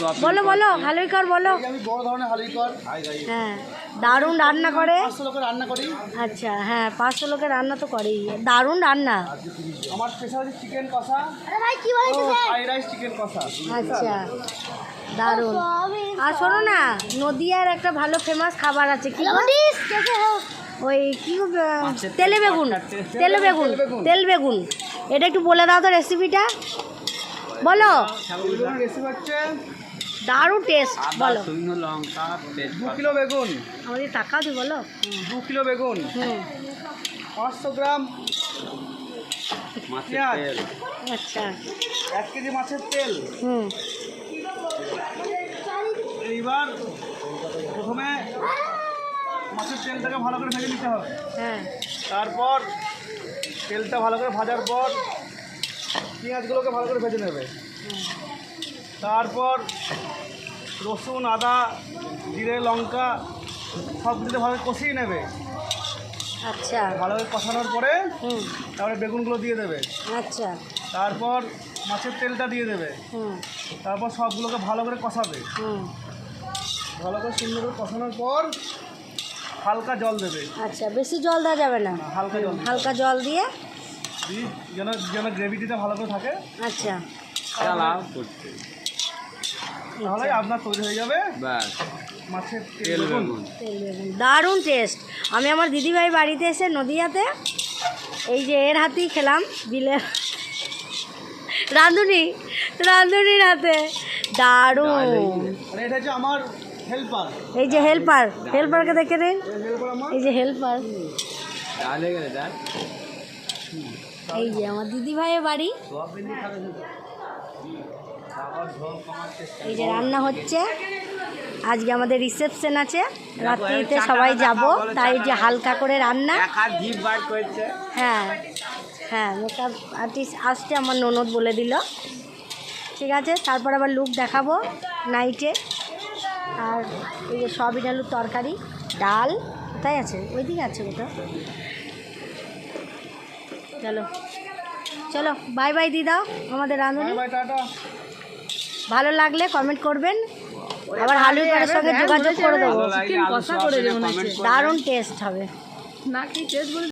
বলো বলো হালুইকর বলো। আমি বড় ধরনের হালুইকর। হ্যাঁ দারুণ রান্না করে। 500 লোকের রান্না করি। আচ্ছা হ্যাঁ 500 লোকের রান্না তো করেই, দারুণ রান্না। আমার স্পেশাল চিকেন কষা। ফ্রাইড রাইস চিকেন কষা। আচ্ছা দারুণ। আর শোনো না, নদিয়ার একটা ভালো ফেমাস খাবার আছে, কি ওই কি তেলে বেগুন, তেলে বেগুন, তেল বেগুন। এটা একটু বলে দাও তো রেসিপিটা, বলো। রেসিপি হচ্ছে দারুণ টেস্ট, বলো। 2 কিলো বেগুন। আমাদের টাকা দি বলো। 2 কিলো বেগুন, 500 গ্রাম পেঁয়াজ, আচ্ছা 1 কেজি মাছের তেল। হুম এইবার প্রথমে মাছের তেলটাকে ভালো করে ভেজে নিতে হবে। হ্যাঁ তারপর তেলটা ভালো করে ভাজার পর পেঁয়াজগুলোকে ভালো করে ভেজে নেবে। তারপর রসুন, আদা, জিরে, লঙ্কা সব দিতে ভালো করে কষিয়ে নেবে। আচ্ছা ভালো করে কষানোর পরে হুম তারপরে বেগুনগুলো দিয়ে দেবে। আচ্ছা তারপর মাছের তেলটা দিয়ে দেবে। হুম তারপর সবগুলোকে ভালো করে কষাবে। হুম ভালো করে সুন্দর করে কষানোর পর হালকা জল দেবে। আচ্ছা বেশি জল দেওয়া যাবে না, হালকা জল হালকা জল দিয়ে যেন যেন গ্রেভিটা ভালো করে থাকে। আচ্ছা তাহলে আপনার তৈরি হয়ে যাবে মাছের তেল বেগুন। তেল বেগুন, দারুণ টেস্ট। আমি আমার দিদিভাই বাড়িতে এসে নদিয়াতে এই যে এর হাতেই খেলাম, বিলের রাঁধুনির হাতে, দারুণ। আর এটা হচ্ছে আমার হেল্পার। এই যে হেল্পারকে দেখে নিন, হেল্পার আমার। এই যে হেল্পার, এই যে আমার দিদিভাইয়ের বাড়ি। এই যে রান্না হচ্ছে, আজকে আমাদের রিসেপশন আছে, রাত্রিতে সবাই যাব, তাই যে হালকা করে রান্না। হ্যাঁ হ্যাঁ মেকআপ আর্টিস্ট আসছে, আমার ননদ বলে দিল। ঠিক আছে, তারপর আবার লুক দেখাবো নাইটে। আর এই যে সয়াবিন আলুর তরকারি, ডাল কোথায় আছে, ওইদিকে আছে কোথাও। চলো চলো বাই বাই দি দাও আমাদের রাঁধুনি। Bye tata. ভালো লাগলে কমেন্ট করবেন, আবার হালুইকরের সঙ্গে যোগাযোগ করে দেবো, দারুণ টেস্ট হবে।